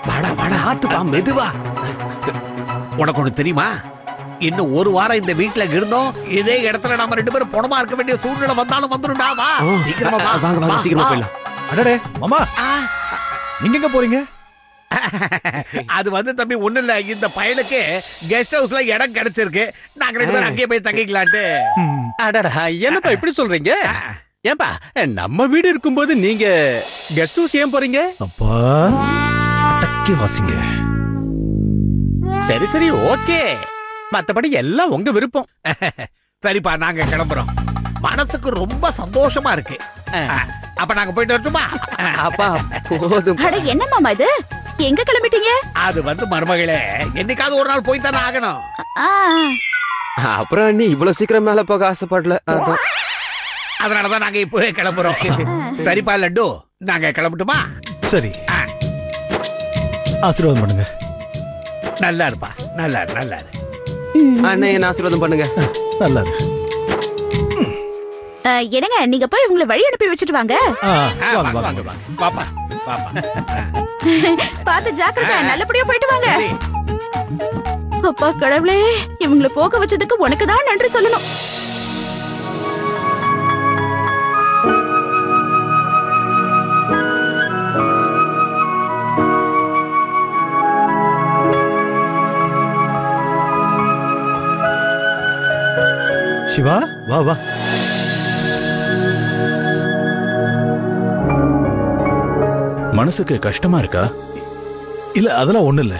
வாடா வாடா ஆத்துப்பா மெதுவா. உனக்கு ஒண்ணு தெரியுமா, இன்னும் ஒரு வாரம் இந்த வீட்டுல இருந்தோம் இதே இடத்துல நம்ம 2 பேரும் பணமா இருக்க வேண்டிய சூழ்நிலை வந்தாலும் வந்துடும்டா. வா சீக்கிரமா வா. வாங்க வாங்க சீக்கிரமா போயிடலாம். அடடே மாமா, நீங்க எங்க போறீங்க? அது வந்து தம்பி ஒண்ணு இல்ல, இந்த பயலுக்கு கெஸ்ட் ஹவுஸ்ல இடம் கிடைச்சிருக்கு, நாங்க 2 பேரும் அங்கேயே போய் தங்கிக்கலான்ட்டு. அடடா என்னப்பா இப்படி சொல்றீங்க? ஏன்பா நம்ம வீடு இருக்கும்போது நீங்க கெஸ்ட் ஹவுஸ் ஏன் போறீங்க? அப்பா அடக்கி வாசிங்க. சரி சரி ஓகே, மத்தபடி எல்லாம் உங்க விருப்பம். சரிப்பா நாங்க கிளம்புறோம். மனசுக்கு ரொம்ப சந்தோஷமா இருக்கு. அப்ப நாங்க போயிட்டு வரட்டுமா? அப்பா போதும். அட என்ன மாமா இது, எங்க கிளம்பிட்டீங்க? அது வந்து மருமகளே, என்னைக்காவது ஒரு நாள் போய் தானே ஆகணும். அப்புறம் நீ இவ்வளவு சீக்கிரம் மேல போக ஆசைப்படல, அதனாலதான் நாங்க இப்பவே கிளம்புறோம். சரிப்பா லட்டு, நாங்க கிளம்பட்டுமா? சரி, ஆசீர்வாதம் பண்ணுங்க. நல்லா இருப்பா, நல்லா இரு, நல்லா இரு. அண்ணன் என்ன ஆசீர்வாதம் பண்ணுங்க. நல்லா இருக்கு. என்னங்க நீங்க போய் உங்களை வழி அனுப்பி வச்சுட்டு வாங்க. வாங்க வாங்க வாங்க பாப்பா பாப்பா. பார்த்து ஜாக்கிரதை, நல்லபடியா போயிட்டு வாங்க. அப்பா கடவுளே, இவங்களை போக வச்சதுக்கு உனக்கு தான் நன்றி சொல்லணும். சிவா வா வா. மனசுக்கு கஷ்டமா இருக்கா? இல்ல அதெல்லாம் ஒண்ணு இல்ல,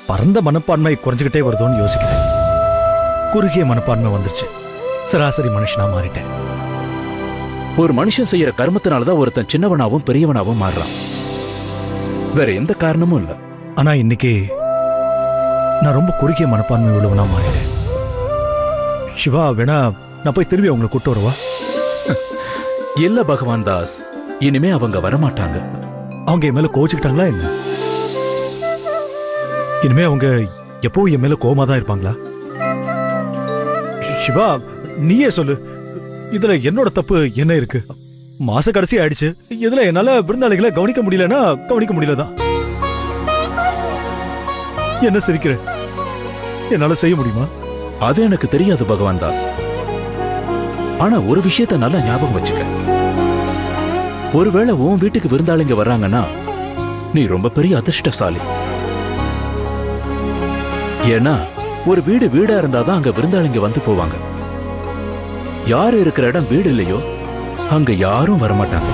பரந்த மனப்பான்மை குறைஞ்சுக்கிட்டே வருதோன்னு யோசிக்கிறேன். குறுகிய மனப்பான்மை வந்துருச்சு, சராசரி மனுஷனா மாறிட்டேன். ஒரு மனுஷன் செய்யற கர்மத்தினாலதான் ஒருத்தன் சின்னவனாவும் பெரியவனாவும் மாறுறான், வேற எந்த காரணமும் இல்ல. ஆனா இன்னைக்கு நான் ரொம்ப குறுகிய மனப்பான்மை உள்ளவனா மாறிட்டேன். சிவா வேணா நான் போய் திரும்பி அவங்களை கூட்டு வரவா? இல்ல பகவான் தாஸ், இனிமே அவங்க வரமாட்டாங்க. அவங்க என் மேல கோச்சுக்கிட்டாங்களா என்ன? இனிமே அவங்க எப்பவும் என் மேல கோவமா தான் இருப்பாங்களா? சிவா நீயே சொல்லு, இதுல என்னோட தப்பு என்ன இருக்கு? மாச கடைசி ஆயிடுச்சு, இதுல என்னால விருந்தாளிகளை கவனிக்க முடியலன்னா கவனிக்க முடியலதான். என்ன சிரிக்கிற? என்னால செய்ய முடியுமா? அது எனக்கு தெரியாது பகவான் தாஸ். ஆனா ஒரு விஷயத்த நல்லா ஞாபகம் வச்சுக்க, ஒருவேளை உன் வீட்டுக்கு விருந்தாளிங்க வர்றாங்கன்னா நீ ரொம்ப பெரிய அதிர்ஷ்டசாலி. ஏன்னா ஒரு வீடு வீடா இருந்தாதான் அங்க விருந்தாளிங்க வந்து போவாங்க. யாரு இருக்கிற இடம் வீடு இல்லையோ அங்க யாரும் வரமாட்டாங்க.